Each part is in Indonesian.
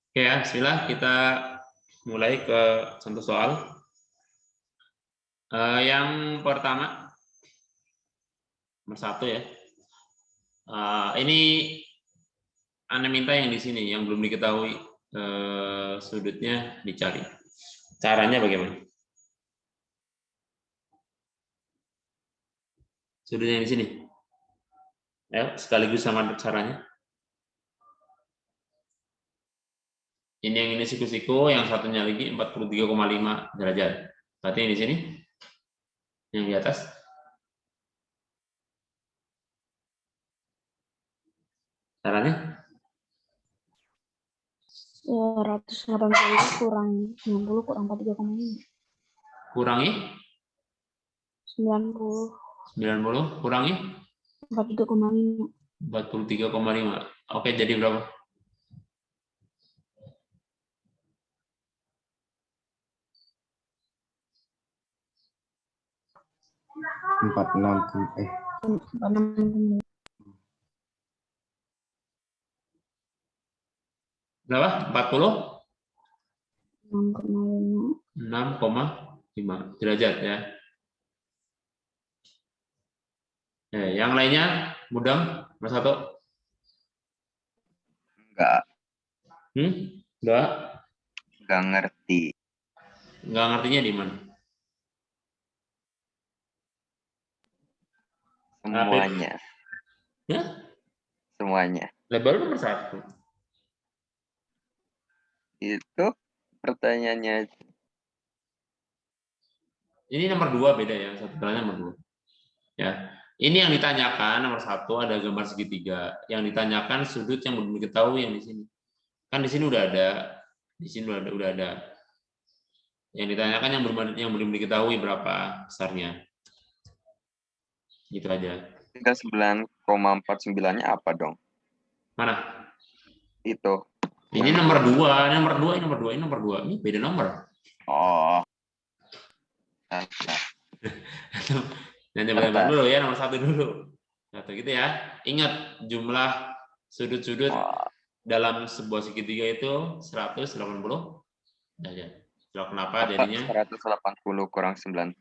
Oke ya, bismillah kita mulai ke contoh soal. Yang pertama, nomor 1 ya. Ini Anda minta yang di sini, yang belum diketahui sudutnya dicari. Caranya bagaimana? Sudutnya yang di sini. Ya, sekaligus sama caranya. Ini yang ini siku-siku, yang satunya lagi 43,5 derajat. Berarti yang di sini, yang di atas. Caranya? 180 kurang 90 kurang 43,5. Kurangi 90 90, kurangi 43,5. 43,5. Oke, jadi berapa? 46. Berapa? 40? 6,5. 6,5 derajat ya. Yang lainnya mudeng, Mas Sato? Enggak ngerti. Enggak ngertinya di mana? Semuanya. Ya? Semuanya. Label nomor 1. Itu pertanyaannya. Ini nomor 2 beda ya, satu caranya nomor 2. Ya. Ini yang ditanyakan nomor 1 ada gambar segitiga. Yang ditanyakan sudut yang belum diketahui yang di sini. Kan di sini udah ada, di sini udah ada. Yang ditanyakan yang belum diketahui berapa besarnya. Gitu aja. 39,49-nya apa dong? Mana? Itu. Ini nomor 2, ini nomor 2, ini nomor 2, ini nomor 2. Ini beda nomor. Oh. Yang coba dulu ya, nomor 1 dulu. Satu gitu ya. Ingat jumlah sudut-sudut dalam sebuah segitiga itu 180 derajat. Kenapa jadinya? 180 kurang 90.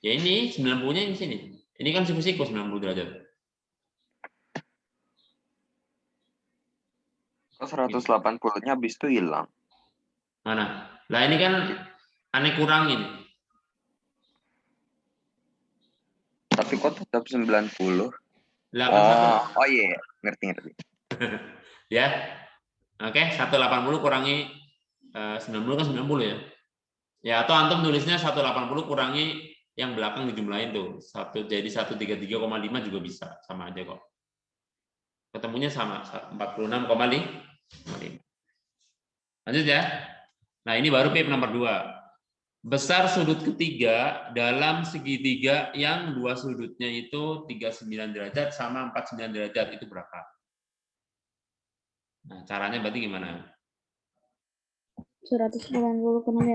Ya ini 90-nya di sini. Ini kan siku-siku 90 derajat. Kok 180-nya habis itu hilang? Mana? Lah ini kan aneh kurangin. Tapi kok tetap 90? Lah kan oh iya, ngerti. Ya. Oke, 180 kurangi 90 kan 90 ya. Ya, atau antum tulisnya 180 kurangi yang belakang dijumlahin tuh. Jadi 133,5 juga bisa, sama aja kok. Ketemunya sama 46,5. Lanjut ya. Nah, ini baru PIP nomor 2. Besar sudut ketiga dalam segitiga yang dua sudutnya itu 39 derajat sama 49 derajat itu berapa? Nah, caranya berarti gimana? 180 kurang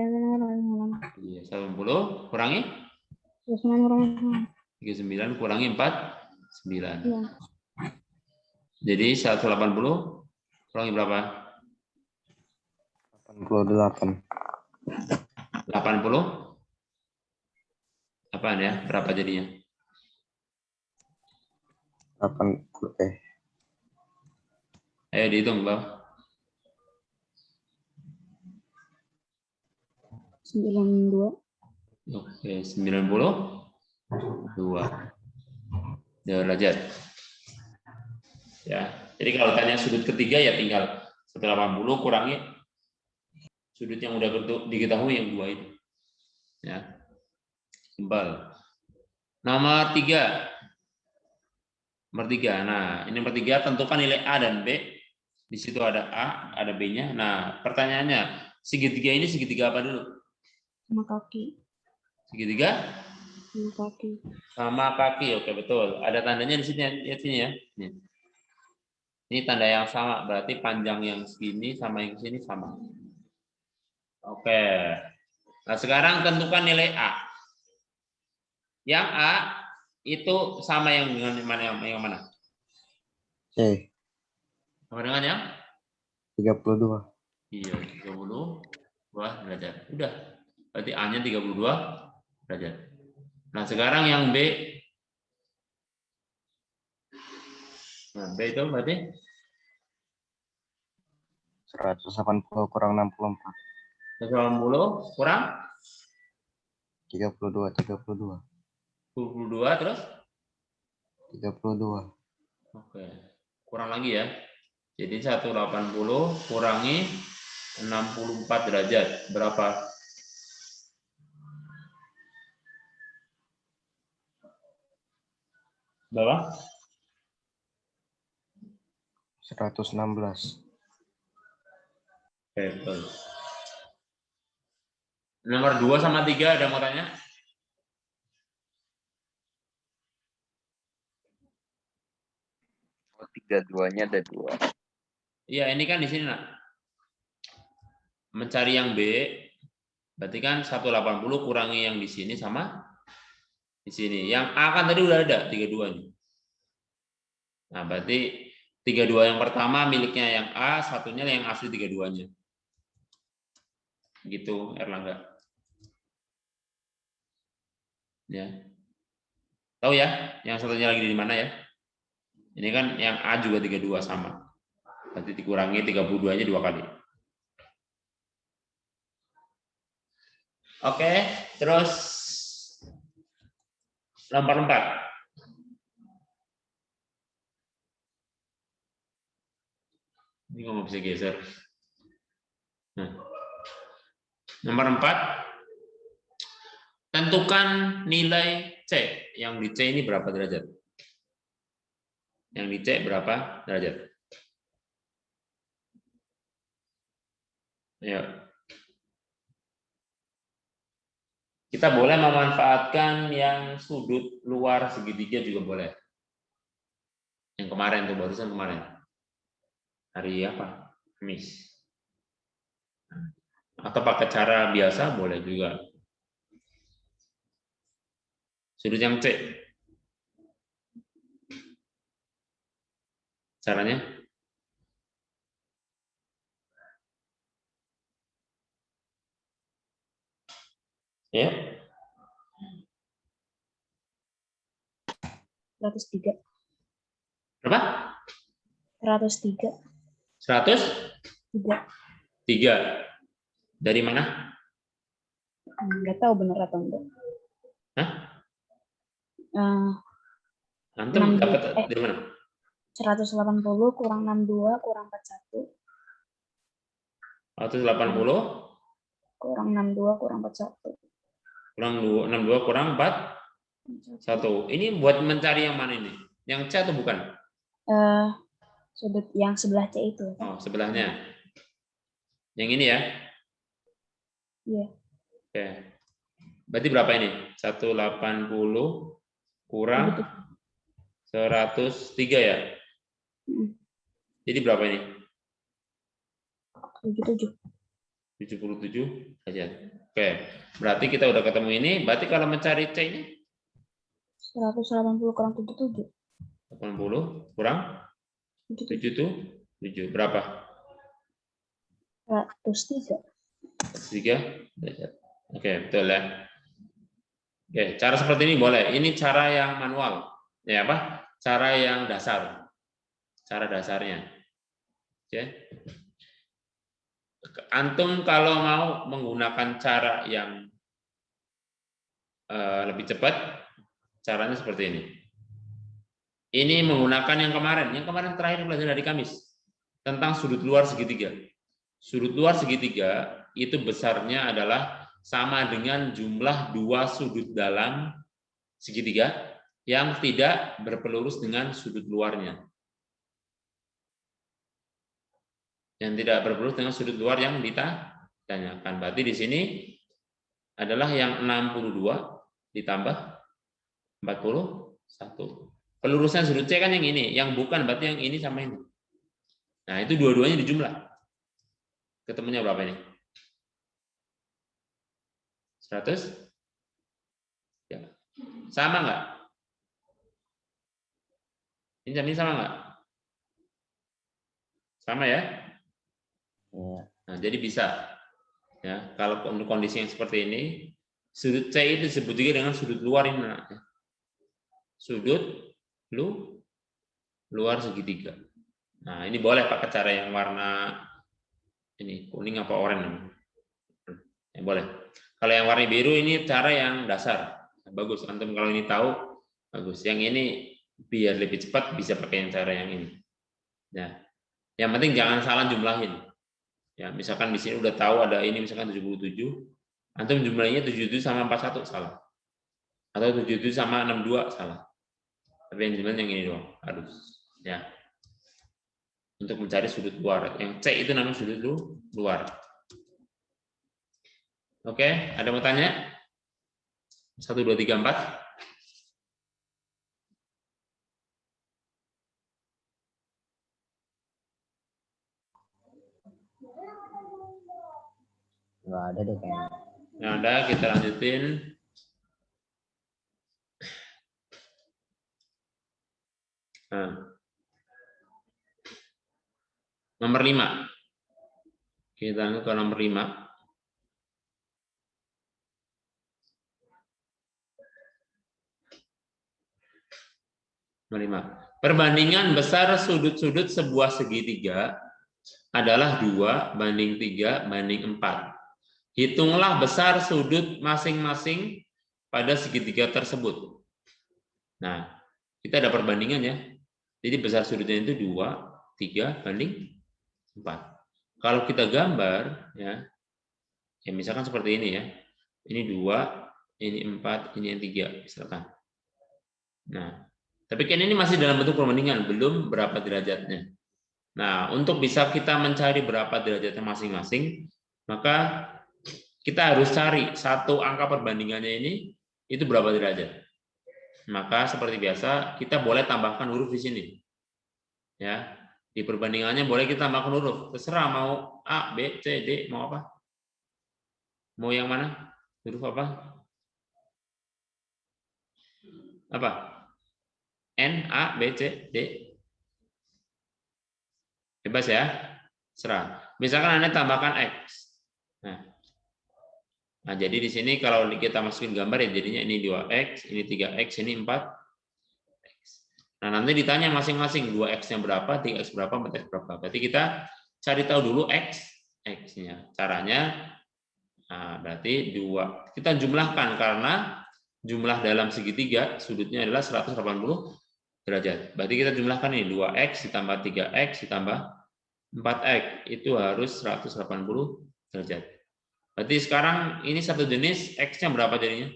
Iya, 180 kurangi 39 kurangi 49. Iya. Jadi 180 kurangi berapa? 88. 80. Apaan ya? Berapa jadinya? 80 Ayo dihitung, Bang. 92. Oke, 92 derajat. Ya. Jadi kalau tanya sudut ketiga ya tinggal 180 kurangi sudut yang udah diketahui yang 2 itu. Ya. Kembal. Nomor 3. Nomor 3. Nah, ini nomor 3 tentukan nilai A dan B. Di situ ada A, ada B-nya. Nah, pertanyaannya, segitiga ini segitiga apa dulu? Sama kaki. Segitiga? Sama kaki. Sama kaki, oke betul. Ada tandanya di sini, lihat sini ya. Ini tanda yang sama, berarti panjang yang segini sama yang sini sama. Oke. Nah, sekarang tentukan nilai A. Yang A itu sama yang dengan mana? C. Sama dengan yang? 32. Iya, 32 derajat. Udah. Berarti A-nya 32 derajat. Nah, sekarang yang B. Nah, B itu berarti 180 kurang 64. 180 kurang 32. 22 terus 32. oke. Kurang lagi ya. Jadi 180 kurangi 64 derajat. Berapa? Berapa? 116. Oke, betul. Nomor 2 sama 3 ada yang mau tanya? Oh, 32-nya ada 2. Iya, ini kan di sini, nak. Mencari yang B, berarti kan 180 kurangi yang di sini sama di sini. Yang A kan tadi udah ada 32-nya. Nah, berarti 32 yang pertama miliknya yang A, satunya yang asli 32-nya. Gitu, Erlangga. Ya. Tahu ya, yang satunya lagi di mana ya? Ini kan yang A juga 32 sama. Berarti dikurangi 32-nya 2 kali. Oke, terus nomor 4. Ini nggak bisa geser. Nah. Nomor 4. Tentukan nilai C. Yang di C ini berapa derajat? Yang di C berapa derajat? Ayo. Kita boleh memanfaatkan yang sudut luar segitiga juga boleh. Yang kemarin tuh, barusan kemarin. Hari apa? Kamis. Atau pakai cara biasa boleh juga. Sudut yang C. Caranya? Ya. 103. Berapa? 103. 103. 3. Dari mana? Nggak tahu benar atau enggak. Hah? Eh, Antum dapat dari mana? 180 kurang 62 kurang 41. 180 Kurang 62 kurang 41. kurang 62 kurang 41. Ini buat mencari yang mana ini? Yang C atau bukan? Sudut yang sebelah C itu. Oh, sebelahnya. Yang ini ya? Iya. Oke. Berarti berapa ini? 180 kurang 103 ya? Jadi berapa ini? 77. 77 aja. Oke. Berarti kita udah ketemu ini. Berarti kalau mencari C ini? 180 kurang 77. 80 kurang 77. Berapa? 103. 3 derajat. Oke, betul ya. Oke, cara seperti ini boleh. Ini cara yang manual. Ya apa? Cara yang dasar. Cara dasarnya. Oke. Antum kalau mau menggunakan cara yang lebih cepat, caranya seperti ini. Ini menggunakan yang kemarin. Yang kemarin terakhir belajar dari Kamis. Tentang sudut luar segitiga. Sudut luar segitiga itu besarnya adalah sama dengan jumlah 2 sudut dalam segitiga yang tidak berpelurus dengan sudut luarnya. Yang tidak berpelurus dengan sudut luar yang ditanyakan. Berarti di sini adalah yang 62 ditambah 41. Pelurusan sudut C kan yang ini, yang bukan berarti yang ini sama ini. Nah, itu dua-duanya dijumlah. Ketemunya berapa ini? 100? Ya. Sama nggak? Ini sama nggak? Sama ya? Iya. Nah, jadi bisa. Ya, kalau kondisi yang seperti ini, sudut C itu disebut juga dengan sudut luar ini. Sudut luar segitiga. Nah, ini boleh pakai cara yang warna ini kuning apa oranye. Ya, boleh. Kalau yang warna biru ini cara yang dasar. Bagus. Antum kalau ini tahu, bagus. Yang ini biar lebih cepat bisa pakai yang cara yang ini. Nah, yang penting jangan salah jumlahin. Ya, misalkan di sini udah tahu ada ini misalkan 77, antum jumlahnya 77 sama 41 salah. Atau 77 sama 62 salah. Tapi yang jumlahnya yang ini doang, harus. Ya. Untuk mencari sudut luar. Yang C itu namanya sudut luar. Oke, ada mau tanya? 1 2 3 4. Nggak ada deh kayaknya. Yang ada kita lanjutin. Nah. Nomor 5. Kita ke nomor 5. Nomor 5. Perbandingan besar sudut-sudut sebuah segitiga adalah 2:3:4. Hitunglah besar sudut masing-masing pada segitiga tersebut. Nah, kita ada perbandingannya. Jadi besar sudutnya itu 2:3:4. Kalau kita gambar, ya misalkan seperti ini ya. Ini 2, ini 4, ini yang 3, misalkan. Nah, tapi kan ini masih dalam bentuk perbandingan, belum berapa derajatnya. Nah, untuk bisa kita mencari berapa derajatnya masing-masing, maka kita harus cari satu angka perbandingannya ini, itu berapa derajat. Maka seperti biasa, kita boleh tambahkan huruf di sini. Ya, di perbandingannya boleh kita tambahkan huruf. Terserah mau A, B, C, D, mau apa? Mau yang mana? Huruf apa? Apa? N, A, B, C, D. Bebas ya, serah. Misalkan Anda tambahkan X. Nah, jadi di sini kalau kita masukin gambar ya jadinya ini 2X, ini 3X, ini 4X. Nah, nanti ditanya masing-masing 2X-nya berapa, 3X berapa, 4X berapa. Berarti kita cari tahu dulu X-nya. Caranya, nah, berarti 2. Kita jumlahkan karena jumlah dalam segitiga sudutnya adalah 180 derajat. Berarti kita jumlahkan ini 2X ditambah 3X ditambah 4X itu harus 180 derajat. Berarti sekarang ini satu jenis X-nya berapa jadinya?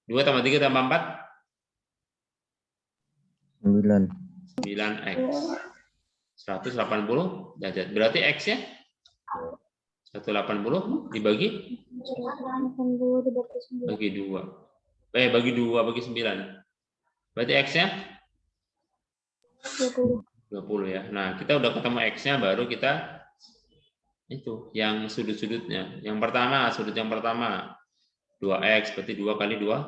2 tambah 3 tambah 4? 9X. 180 derajat. Berarti X-nya 180 dibagi 2. Bagi 2 bagi 9. Berarti X-nya 20 ya. Nah, kita udah ketemu X-nya, baru kita itu yang sudut-sudutnya. Yang pertama, sudut yang pertama 2X berarti 2 kali 20.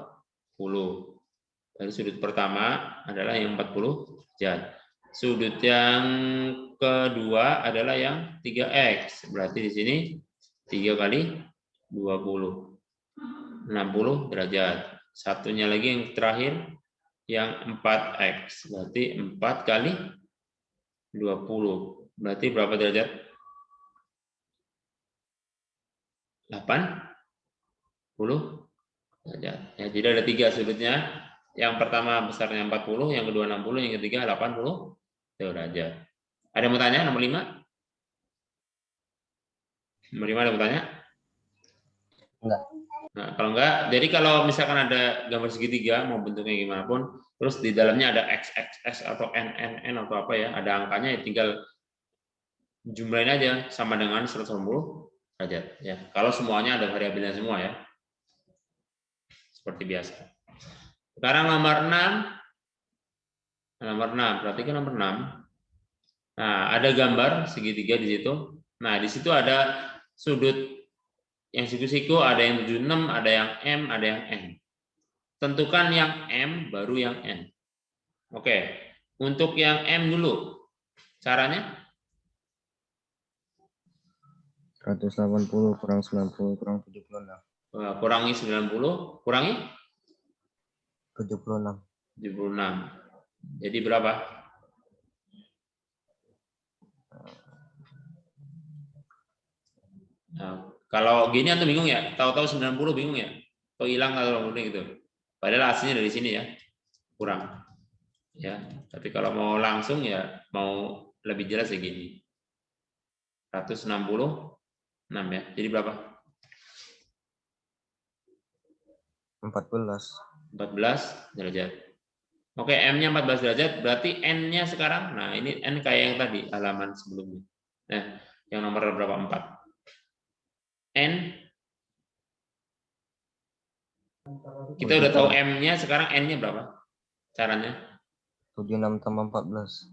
Dari sudut pertama adalah yang 40 derajat. Sudut yang kedua adalah yang 3X. Berarti di sini 3 kali 20. 60 derajat. Satunya lagi yang terakhir yang 4X. Berarti 4 kali 20. Berarti berapa derajat? 80 derajat. Ya, jadi ada 3 sudutnya. Yang pertama besarnya 40, yang kedua 60, yang ketiga 80 derajat. Ada yang mau tanya nomor 5? Nomor 5 ada yang mau tanya? Enggak. Nah, kalau enggak, jadi kalau misalkan ada gambar segitiga, mau bentuknya gimana pun, terus di dalamnya ada X, X, X atau N, N, N atau apa ya, ada angkanya, ya tinggal jumlahin aja sama dengan 180 derajat. Ya, kalau semuanya ada variabelnya semua ya, seperti biasa. Sekarang nomor 6. Nomor 6, perhatikan nomor 6. Nah, ada gambar segitiga di situ. Nah, di situ ada sudut yang siku-siku, ada yang 76, ada yang M, ada yang N. Tentukan yang M, baru yang N. Oke, untuk yang M dulu. Caranya? 180 kurang 90 kurang 76. Kurangi 90, kurangi 76. 76. Jadi berapa? Nah, kalau gini antum bingung ya? Tahu-tahu 90 bingung ya? Kok hilang atau gitu? Padahal aslinya dari sini ya. Kurang. Ya, tapi kalau mau langsung ya mau lebih jelas ya gini. 166 ya. Jadi berapa? 14. 14 derajat. Oke, M-nya 14 derajat, berarti N-nya sekarang, nah ini N kayak yang tadi, halaman sebelumnya. Nah, yang nomor berapa? 4. N, kita udah tahu M-nya, sekarang N-nya berapa? Caranya? 76 tambah 14.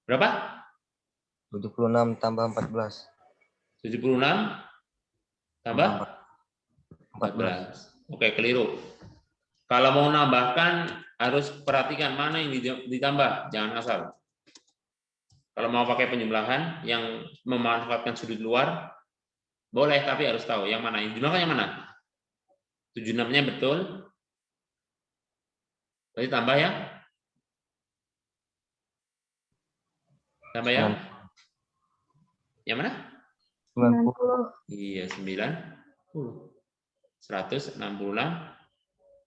Berapa? 76 tambah 14. 76 tambah 14. Oke, keliru. Kalau mau nambahkan, harus perhatikan mana yang ditambah, jangan asal. Kalau mau pakai penjumlahan yang memanfaatkan sudut luar, boleh, tapi harus tahu yang mana. Yang dijumlahkan yang mana? 76-nya betul. Berarti tambah ya? Tambah ya? Yang mana? 90. Iya, 90. 166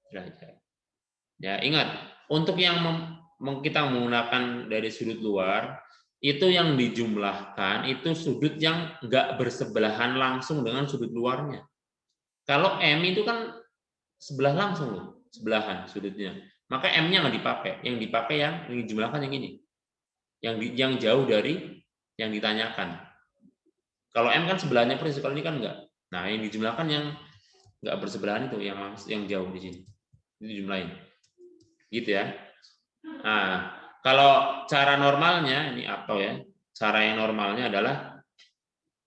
derajat. Ya, ingat, untuk yang kita menggunakan dari sudut luar, itu yang dijumlahkan itu sudut yang enggak bersebelahan langsung dengan sudut luarnya. Kalau M itu kan sebelah langsung loh, sebelahan sudutnya. Maka M-nya nggak dipakai. Yang dipakai yang dijumlahkan yang ini. Yang jauh dari yang ditanyakan. Kalau M kan sebelahnya persis, kalau ini kan enggak. Nah, yang dijumlahkan yang enggak bersebelahan itu, yang jauh di sini. Itu dijumlahin. Gitu ya. Nah, kalau cara normalnya ini atau ya, cara yang normalnya adalah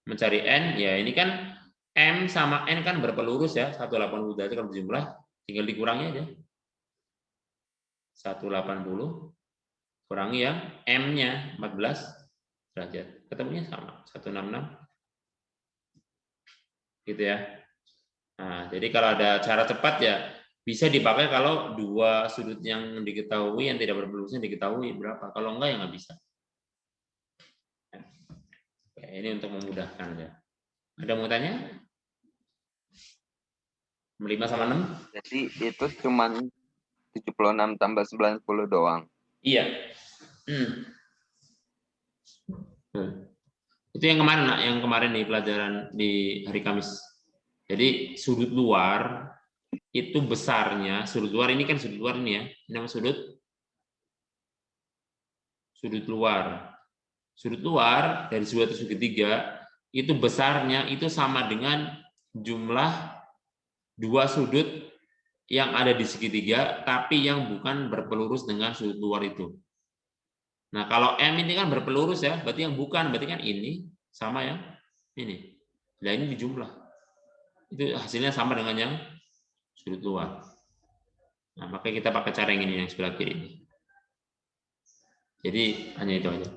mencari N, ya ini kan M sama N kan berpelurus ya, 180 derajat kalau dijumlah, tinggal dikurangi aja. 180 kurangi yang M-nya 14 derajat. Ketemunya sama, 166. Gitu ya. Nah, jadi kalau ada cara cepat ya bisa dipakai kalau dua sudut yang diketahui yang tidak berpelusnya diketahui berapa. Kalau enggak ya nggak bisa. Oke, ini untuk memudahkan ya. Ada mau tanya? 5 sama 6? Jadi itu cuman 76 tambah 90 doang. Iya. Itu yang kemarin, nak, yang kemarin di pelajaran di hari Kamis. Jadi sudut luar itu besarnya, sudut luar ini kan sudut luar ini ya, ini namanya sudut luar. Sudut luar dari suatu segitiga itu besarnya itu sama dengan jumlah dua sudut yang ada di segitiga tapi yang bukan berpelurus dengan sudut luar itu. Nah, kalau M ini kan berpelurus ya, berarti yang bukan, berarti kan ini sama yang ini. Nah, ini dijumlah. Itu hasilnya sama dengan yang sudut luar. Nah, makanya kita pakai cara yang ini, yang sebelah kiri ini. Jadi, hanya itu aja.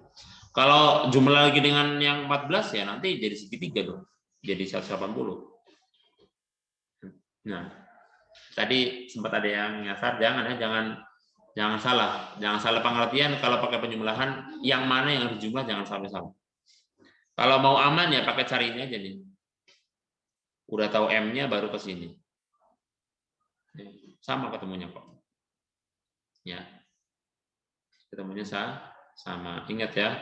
Kalau jumlah lagi dengan yang 14 ya nanti jadi segitiga dong. Jadi 180. Nah, tadi sempat ada yang nyasar, jangan salah pengertian kalau pakai penjumlahan yang mana yang harus dijumlah jangan sampai salah. Kalau mau aman ya pakai cari ini aja nih. Udah tahu M-nya baru ke sini. Sama ketemunya kok. Ya. Ketemunya sama. Ingat ya,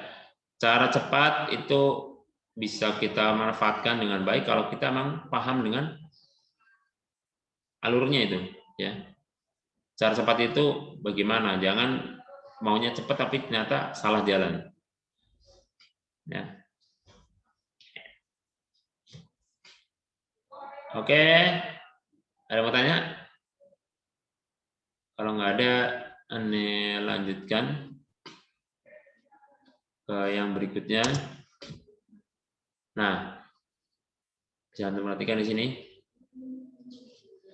cara cepat itu bisa kita manfaatkan dengan baik kalau kita memang paham dengan alurnya itu, ya. Cara cepat itu bagaimana? Jangan maunya cepat tapi ternyata salah jalan. Ya. Oke, ada mau tanya? Kalau nggak ada, Ane lanjutkan ke yang berikutnya. Nah, jangan perhatikan di sini.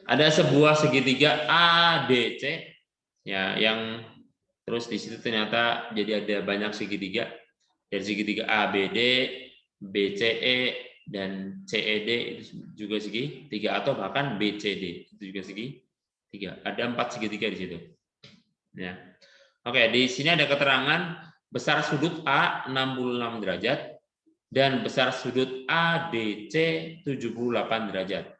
Ada sebuah segitiga ADC, ya, yang terus di situ ternyata jadi ada banyak segitiga. Dari segitiga ABD, BCE, dan CED itu juga segi 3 atau bahkan BCD itu juga segi 3. Ada 4 segitiga di situ. Ya. Oke, di sini ada keterangan besar sudut A 66 derajat dan besar sudut ADC 78 derajat.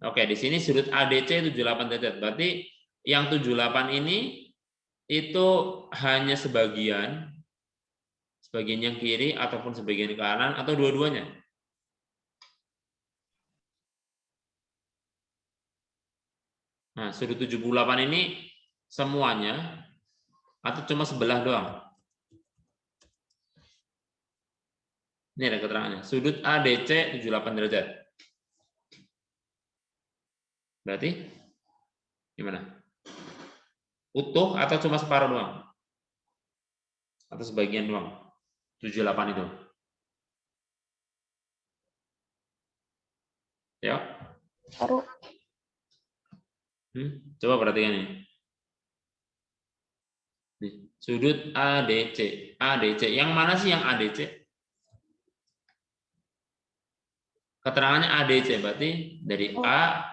Oke, di sini sudut ADC 78 derajat. Berarti yang 78 ini itu hanya sebagian yang kiri ataupun sebagian kanan atau dua-duanya. Nah, sudut 78 ini semuanya atau cuma sebelah doang? Ini ada keterangannya. Sudut ADC 78 derajat. Berarti gimana? Utuh atau cuma separuh doang? Atau sebagian doang? 78 itu. Ya. Taruh. Coba perhatikan ini. Nih, sudut ADC. ADC. Yang mana sih yang ADC? Keterangannya ADC. Berarti dari A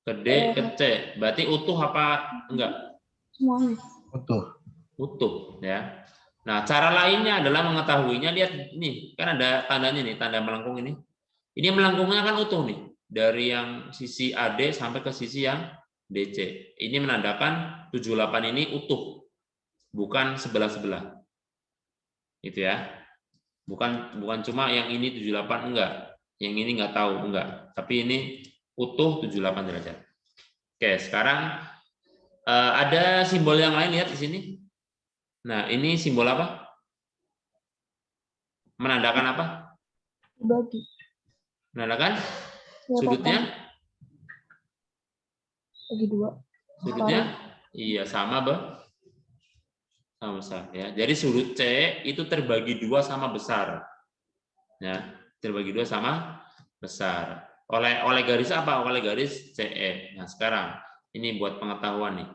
ke D ke C. Berarti utuh apa enggak? Semuanya. Utuh. Ya. Nah, cara lainnya adalah mengetahuinya. Lihat nih, kan ada tandanya nih, tanda melengkung ini. Ini melengkungnya kan utuh nih. Dari yang sisi AD sampai ke sisi yang DC. Ini menandakan 78 ini utuh. Bukan sebelah-sebelah. Gitu ya. Bukan cuma yang ini 78 enggak. Yang ini enggak tahu enggak. Tapi ini utuh 78 derajat. Oke, sekarang ada simbol yang lain, lihat di sini. Nah, ini simbol apa? Menandakan apa? Bagi. Menandakan sudutnya? Bagi 2. Sudutnya? Iya, sama besar ya. Jadi sudut C itu terbagi 2 sama besar. Ya, terbagi 2 sama besar. Oleh garis apa? Oleh garis CE. Nah, sekarang ini buat pengetahuan nih.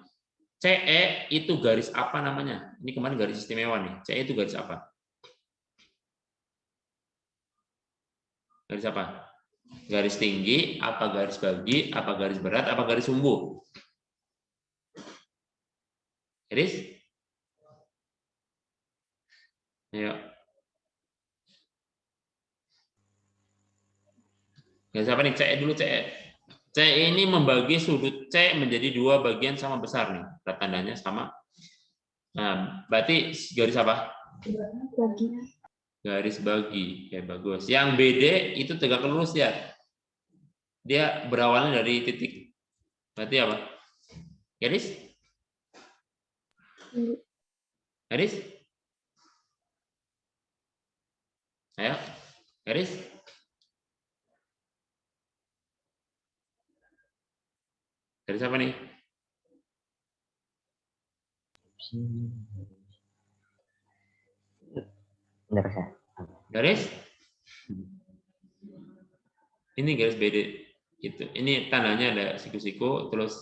CE itu garis apa namanya? Ini kemarin garis istimewa nih. CE itu garis apa? Garis apa? Garis tinggi, apa garis bagi, apa garis berat, apa garis sumbu? Garis? Ayo. Garis apa nih? CE dulu, CE. CE ini membagi sudut C menjadi 2 bagian sama besar nih. Tandanya sama. Nah, berarti garis apa? Bagi. Garis bagi. Ya, bagus. Yang BD itu tegak lurus ya. Dia berawalnya dari titik. Berarti apa? Garis? Garis? Ayo. Garis? Garis apa nih? Garis? Ini garis BD. Gitu. Ini tandanya ada siku-siku, terus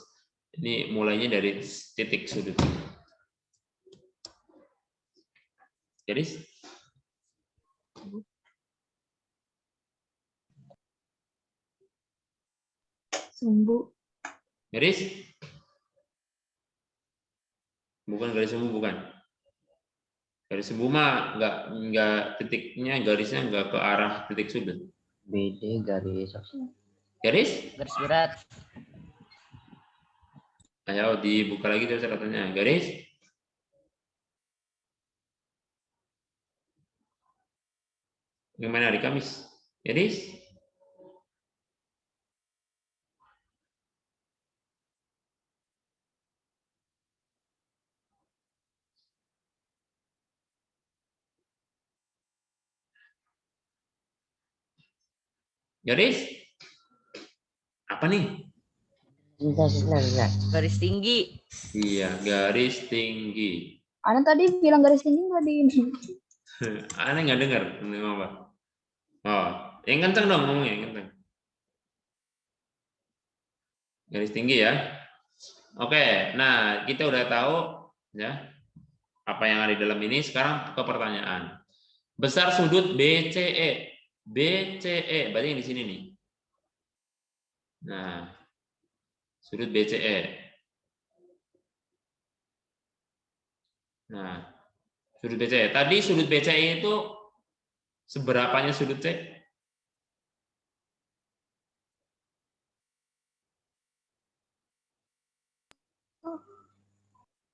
ini mulainya dari titik sudut. Garis? Sumbu. Garis? Bukan garis sumbu, bukan. Garis sumbu mah enggak titiknya, garisnya enggak ke arah titik sudut. BD garis. Garis? Garis berat. Ayo dibuka lagi terus catatannya. Garis? Gimana hari Kamis? Garis? Garis? Apa nih? Garis tinggi. Iya, garis tinggi. Ana tadi bilang garis tinggi nggak di ini. Aneh nggak dengar ngomong apa? Oh, yang kencang dong ngomongnya, yang kencang. Garis tinggi ya. Oke, nah kita udah tahu ya apa yang ada di dalam ini. Sekarang ke pertanyaan. Besar sudut BCE BCE, berarti yang di sini nih. Nah, sudut BCE. Nah, sudut BCE. Tadi sudut BCE itu seberapanya sudut C?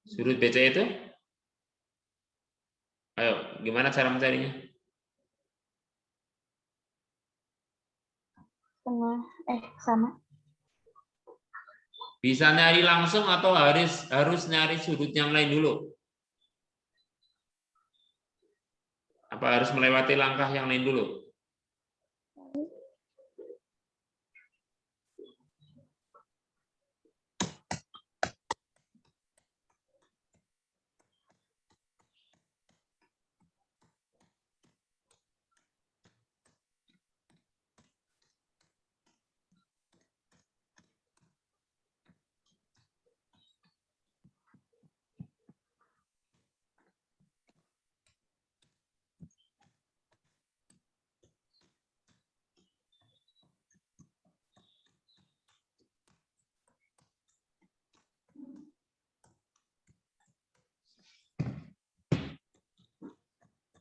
Sudut BCE itu? Ayo, gimana cara mencarinya? Setengah. Sama. Bisa nyari langsung atau harus nyari sudut yang lain dulu? Apa harus melewati langkah yang lain dulu?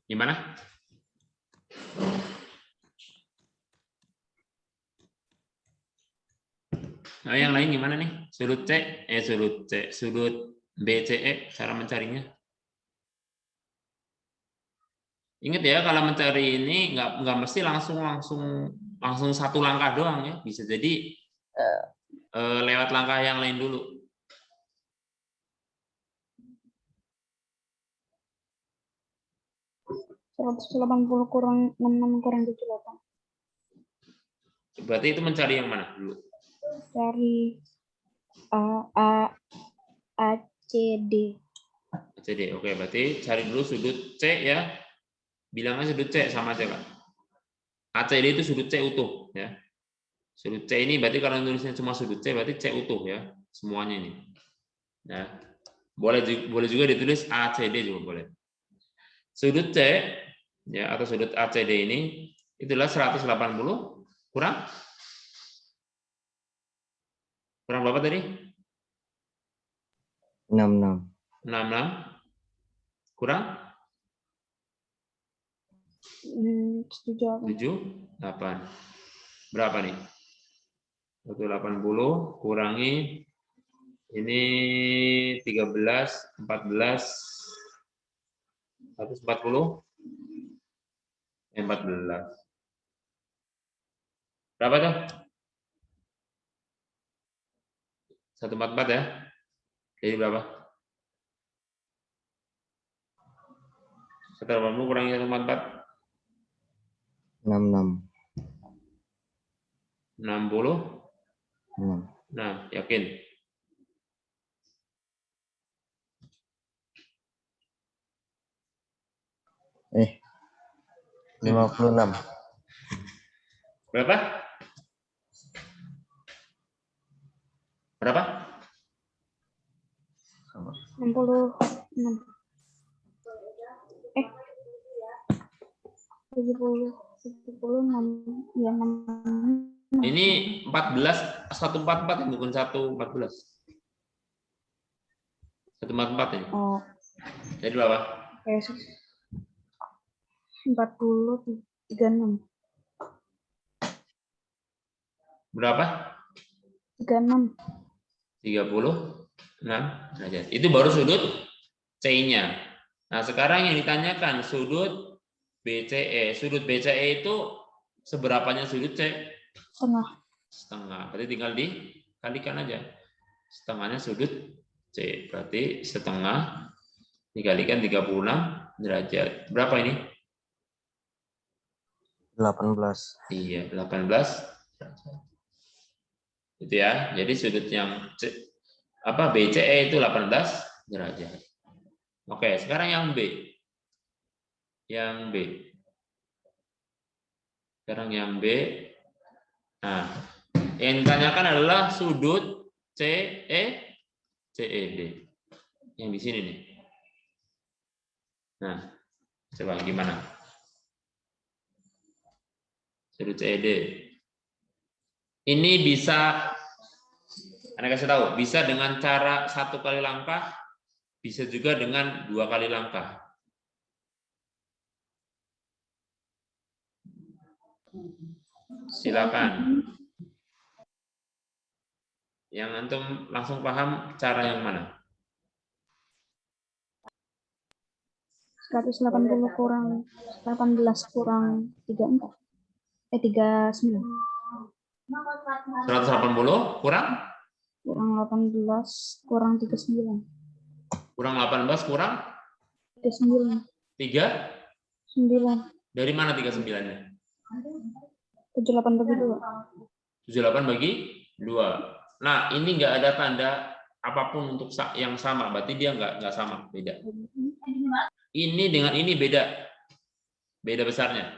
Gimana? Nah, yang lain gimana nih? Sudut BCE, cara mencarinya. Ingat ya, kalau mencari ini nggak mesti langsung satu langkah doang ya. Bisa jadi lewat langkah yang lain dulu. -180 kurang 66 kurang 78. Berarti itu mencari yang mana dulu? Dari ACD. ACD. Oke, berarti cari dulu sudut C ya. Bilangnya sudut C sama aja kan. ACD itu sudut C utuh ya. Sudut C ini berarti kalau nulisnya cuma sudut C berarti C utuh ya. Semuanya ini. Ya. Boleh juga ditulis ACD juga boleh. Sudut C ya atau sudut ACD ini itulah 180 kurang berapa tadi? 66. 66 kurang 78. 78. Berapa nih? 180 kurangi ini 13, 14, 140, 14. Berapa tuh? 144 ya? Jadi berapa? 180 kurangi 144. 66. 60. 6. Nah, yakin? Eh. 56. Berapa? Berapa? 66. 70, 76, ya 6. Ini 14, 144 ya, bukan 114. 144 ini. Oh, Jadi berapa? 40, 36. Berapa? 36. 36 derajat. Itu baru sudut C-nya. Nah, sekarang yang ditanyakan sudut BCE. Sudut BCE itu seberapanya sudut C? Setengah. Setengah. Berarti tinggal dikalikan aja. Setengahnya sudut C. Berarti setengah dikalikan 36 derajat. Berapa ini? 18. Iya, 18 derajat. Itu ya. Jadi sudut yang BCE itu 18 derajat. Oke, sekarang yang B. Yang B. Sekarang yang B. Nah, yang ditanyakan adalah sudut CED. Yang di sini nih. Nah, coba gimana? Sudut CED. Ini bisa, Anda kasih tahu, bisa dengan cara 1 kali langkah, bisa juga dengan 2 kali langkah. Silakan. Yang antum langsung paham cara yang mana? 180 kurang 18 kurang 34. 39. 180 kurang? Kurang 18 kurang 39. Kurang 18 kurang 39. 3? 9. Dari mana 39-nya? 78 bagi 2. 78 bagi 2. Nah, ini nggak ada tanda apapun untuk yang sama, berarti dia nggak sama, beda. Ini dengan ini beda besarnya.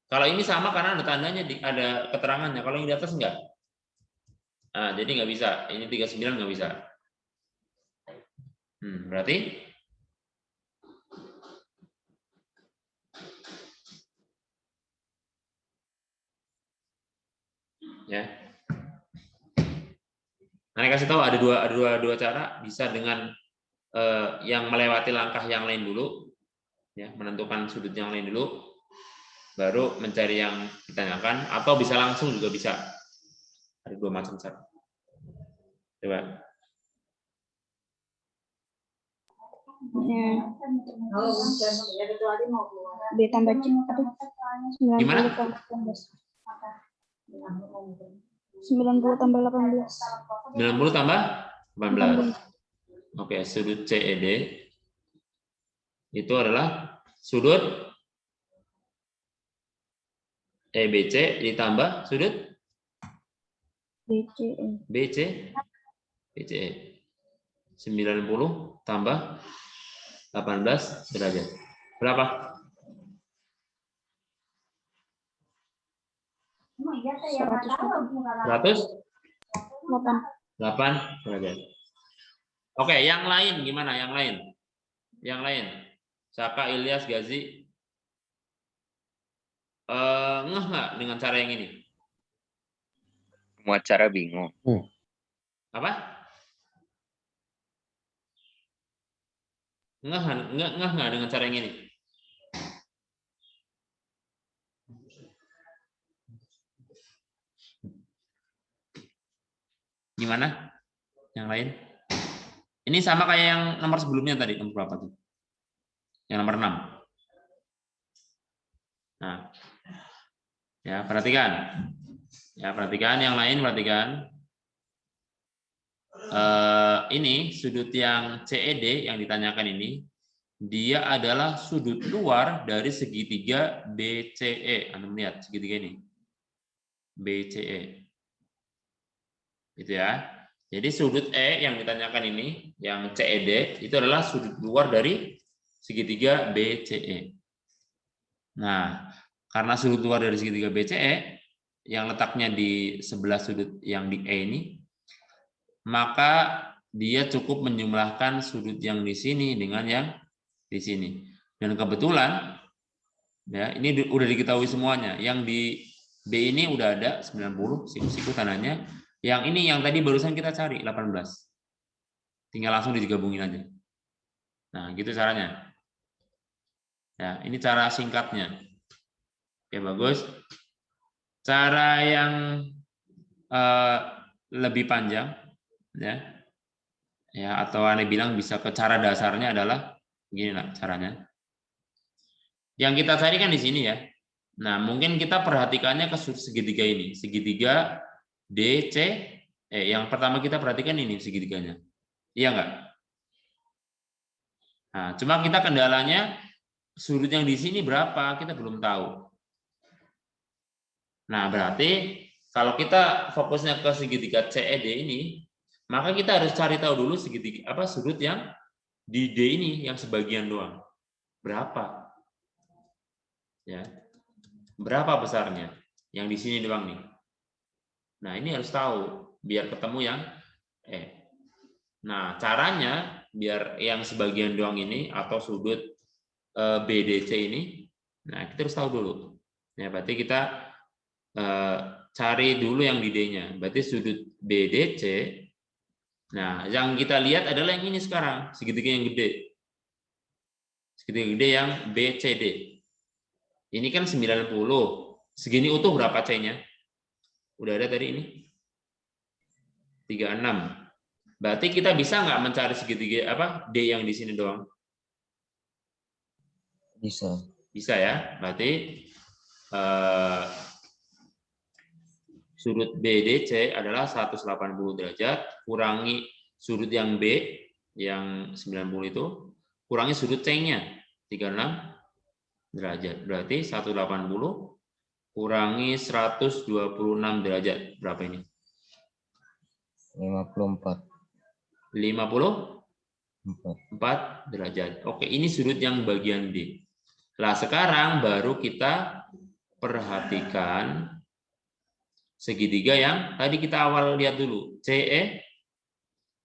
Kalau ini sama karena ada tandanya, ada keterangannya. Kalau yang di atas enggak. Nah, jadi nggak bisa. Ini 39 nggak bisa. Berarti ya. Nah, kasih tahu ada dua cara, bisa dengan yang melewati langkah yang lain dulu, ya, menentukan sudut yang lain dulu, baru mencari yang ditanyakan, atau bisa langsung juga bisa. Ada 2 macam cara. Coba. B tambah C apa? 90 Gimana? tambah 18. 90 tambah 18. 90 tambah 18. Oke, sudut CED itu adalah sudut EBC ditambah sudut BCE. 90 tambah 18 derajat. Berapa? 8 derajat. Oke, yang lain gimana? Yang lain. Saka, Ilyas, Gazi. Ngeh nggak dengan cara yang ini? Semua cara bingung. Apa? Ngeh nggak dengan cara yang ini? Gimana? Yang lain? Ini sama kayak yang nomor sebelumnya tadi, nomor berapa tuh? Yang nomor 6. Nah, ya perhatikan. Ya perhatikan, yang lain perhatikan. Ini sudut yang CED yang ditanyakan ini, dia adalah sudut luar dari segitiga BCE. Anda melihat segitiga ini, BCE. Itu ya. Jadi sudut E yang ditanyakan ini, yang CED, itu adalah sudut luar dari segitiga BCE. Nah, karena sudut luar dari segitiga BCE, yang letaknya di sebelah sudut yang di E ini, maka dia cukup menjumlahkan sudut yang di sini dengan yang di sini. Dan kebetulan, ya ini udah diketahui semuanya. Yang di B ini udah ada 90, siku-siku tanahnya. Yang ini yang tadi barusan kita cari 18. Tinggal langsung digabungin aja. Nah, gitu caranya. Ya, ini cara singkatnya. Oke, bagus. Cara yang lebih panjang, ya, atau Anda bilang bisa ke cara dasarnya adalah begini lah caranya. Yang kita cari kan di sini ya. Nah, mungkin kita perhatikannya ke segitiga ini, segitiga DC. Yang pertama kita perhatikan ini segitiganya. Iya enggak? Nah, cuma kita kendalanya sudut yang di sini berapa kita belum tahu. Nah, berarti kalau kita fokusnya ke segitiga CED ini, maka kita harus cari tahu dulu segitiga apa sudut yang di D ini yang sebagian doang. Berapa? Ya. Berapa besarnya? Yang di sini doang nih. Nah, ini harus tahu biar ketemu yang E. Nah, caranya biar yang sebagian doang ini atau sudut BDC ini, nah kita harus tahu dulu. Ya, berarti kita cari dulu yang di D-nya. Berarti sudut BDC. Nah, yang kita lihat adalah yang ini sekarang, segitiga yang gede. Segitiga gede yang BCD. Ini kan 90. Segini utuh berapa C-nya? Udah ada tadi ini. 36. Berarti kita bisa nggak mencari segitiga D yang di sini doang? Bisa. Bisa ya. Berarti sudut BDC adalah 180 derajat, kurangi sudut yang B yang 90 itu, kurangi sudut C-nya 36 derajat. Berarti 180 kurangi 126 derajat. Berapa ini? 54. 54 derajat. Oke, ini sudut yang bagian D. Nah, sekarang baru kita perhatikan segitiga yang tadi kita awal lihat dulu, CE,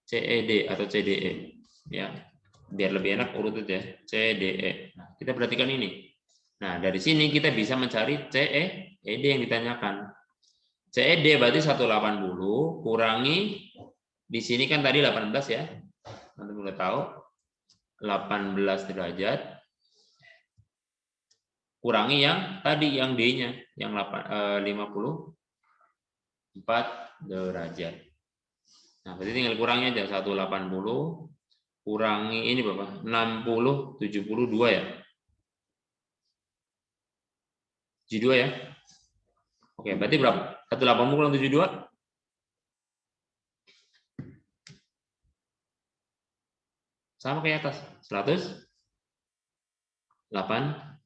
CED atau CDE. Ya, biar lebih enak urut aja, CDE. Nah, kita perhatikan ini. Nah, dari sini kita bisa mencari CED yang ditanyakan. CED berarti 180 kurangi, di sini kan tadi 18 ya. Nanti boleh tahu 18 derajat kurangi yang tadi yang D-nya yang 54 derajat. Nah, berarti tinggal kurangi aja 180 kurangi ini berapa? 60 72 ya. 72 ya. Oke, berarti berapa? 180 kurang 72? Sama kayak atas, 108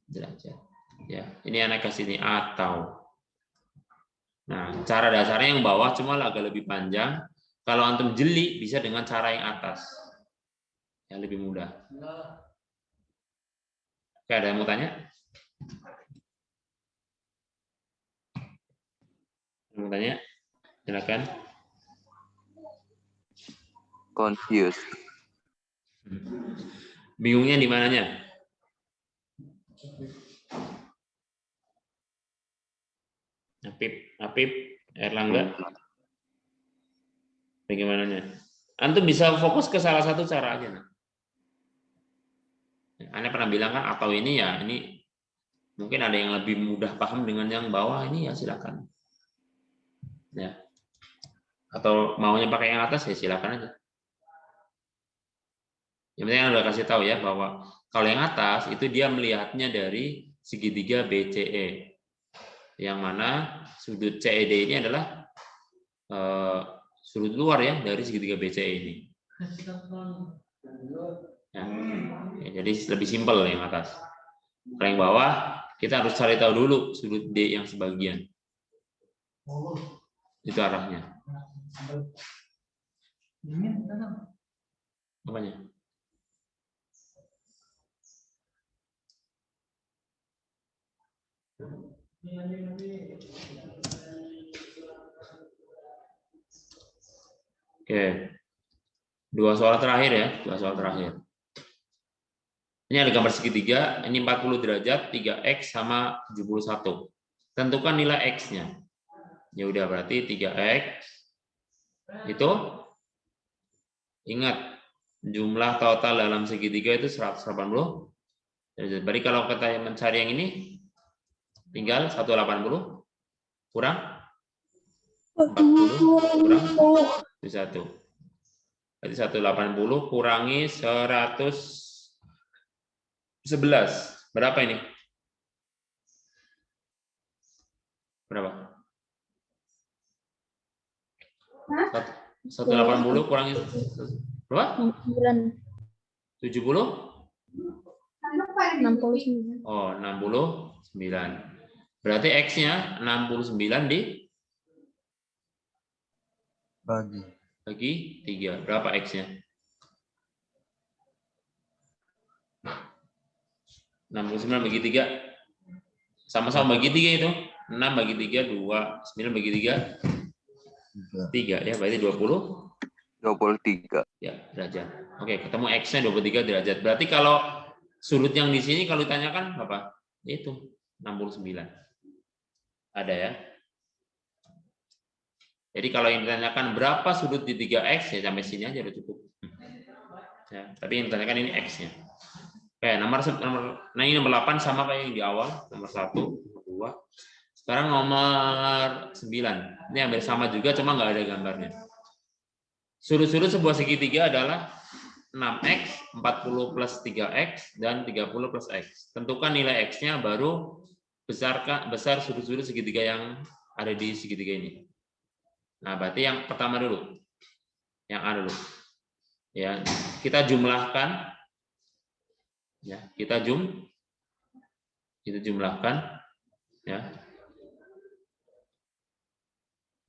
derajat. Ya, ini anak kasih ini atau. Nah, cara dasarnya yang bawah cuma agak lebih panjang. Kalau antum jeli bisa dengan cara yang atas. Yang lebih mudah. Oke, ada yang mau tanya? Mau tanya? Silakan. Confused. Bingungnya di mananya? Apip, Erlangga. Bagaimananya? Antum bisa fokus ke salah satu cara aja. Anda pernah bilang kan atau ini ya, ini mungkin ada yang lebih mudah paham dengan yang bawah ini ya silakan. Ya. Atau maunya pakai yang atas ya silakan aja. Yang penting Anda kasih tahu ya bahwa kalau yang atas itu dia melihatnya dari segitiga BCE. Yang mana sudut CED ini adalah sudut luar ya dari segitiga BCE ini. Ya, jadi lebih simpel yang atas. Kalau yang bawah kita harus cari tahu dulu sudut D yang sebagian. Itu arahnya. Apanya? Oke. Dua soal terakhir ya, dua soal terakhir. Ini ada gambar segitiga, ini 40 derajat, 3x sama 71. Tentukan nilai x-nya. Ya udah berarti 3x itu ingat jumlah total dalam segitiga itu 180 derajat. Berarti kalau kita mencari yang ini tinggal 180 kurang 40 kurang 1. Berarti 180 kurangi 111. Berapa ini? Berapa? 180 kurangi berapa? 70? 69. Oh, 69. Berarti X-nya 69 bagi 3. Berapa X-nya? 69 bagi 3. Sama-sama bagi 3 itu. 6 bagi 3, 2. 9 bagi 3, 3. Ya, berarti 23. Ya, derajat. Oke, ketemu X-nya 23 derajat. Berarti kalau sudut yang di sini kalau ditanyakan apa? Itu 69. Ada ya. Jadi kalau yang ditanyakan berapa sudut di 3x, ya sampai sini aja udah cukup. Ya, tapi yang ditanyakan ini x-nya. Oke, nah ini nomor 8 sama kayak yang di awal, nomor 1, nomor 2. Sekarang nomor 9. Ini hampir sama juga, cuma nggak ada gambarnya. Sudut-sudut sebuah segitiga adalah 6x, 40 plus 3x, dan 30 plus x. Tentukan nilai x-nya baru besar sudut-sudut segitiga yang ada di segitiga ini. Nah, berarti yang pertama dulu. Yang A dulu. Ya, kita jumlahkan. Ya, kita jumlahkan. Ya.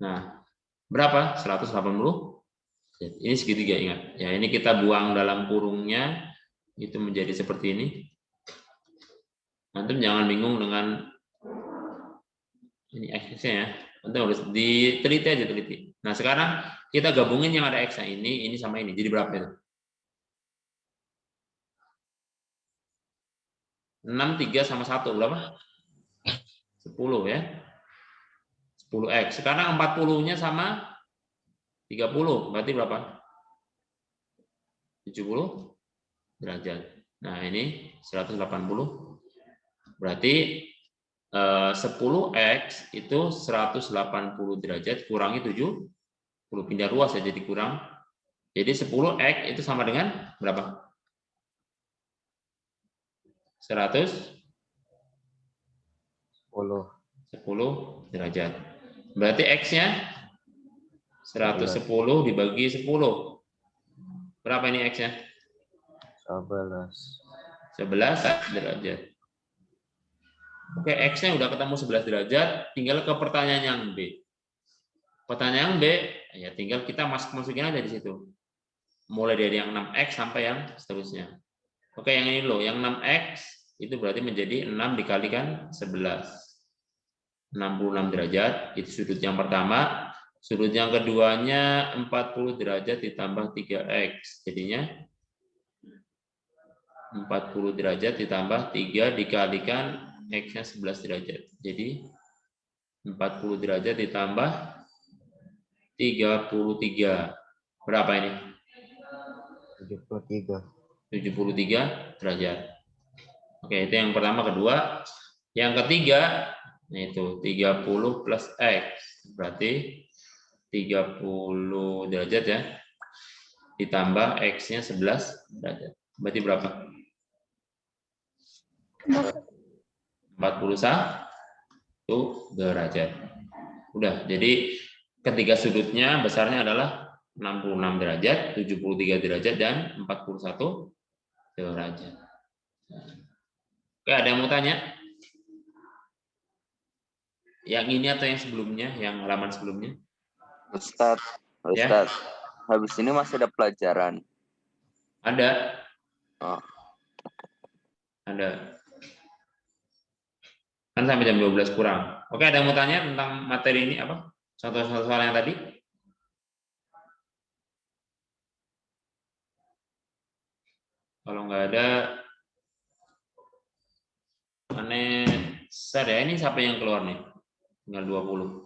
Nah, berapa? 180. Ini segitiga, ingat. Ya, ini kita buang dalam kurungnya, itu menjadi seperti ini. Antum jangan bingung dengan ini x-nya ya. Antum harus diteliti aja, teliti. Nah, sekarang kita gabungin yang ada x-nya ini sama ini. Jadi berapa itu? 6, 3 sama 1 berapa? 10 ya. 10x. Sekarang 40-nya sama 30, berarti berapa? 70 derajat. Nah, ini 180. Berarti 10x itu 180 derajat kurangi 70. Pindah ruas ya, jadi kurang. Jadi 10x itu sama dengan berapa? 10 derajat. Berarti x-nya 110 dibagi 10. Berapa ini x-nya? 11 derajat. Oke, x-nya udah ketemu 11 derajat, tinggal ke pertanyaan yang B. Pertanyaan B, ya tinggal kita masukin aja di situ. Mulai dari yang 6x sampai yang seterusnya. Oke, yang ini loh, yang 6x itu berarti menjadi 6 dikalikan 11. 66 derajat, itu sudut yang pertama. Sudut yang keduanya 40 derajat ditambah 3x. Jadinya 40 derajat ditambah 3 dikalikan x-nya 11 derajat. Jadi 40 derajat ditambah 33. Berapa ini? 73 derajat. Oke, itu yang pertama. Kedua, yang ketiga itu 30 plus x. Berarti 30 derajat ya. Ditambah x-nya 11 derajat. Berarti berapa? 41 derajat. Udah, jadi ketiga sudutnya besarnya adalah 66 derajat, 73 derajat, dan 41 derajat. Oke, ada yang mau tanya? Yang ini atau yang sebelumnya, yang halaman sebelumnya? Ustadz, Ya? habis ini masih ada pelajaran. Ada. Oh. Ada. Kan sampai jam 12 kurang. Oke, ada yang mau tanya tentang materi ini apa? Satu soal yang tadi? Kalau nggak ada, aneh, ya ini siapa yang keluar nih? Tinggal 20.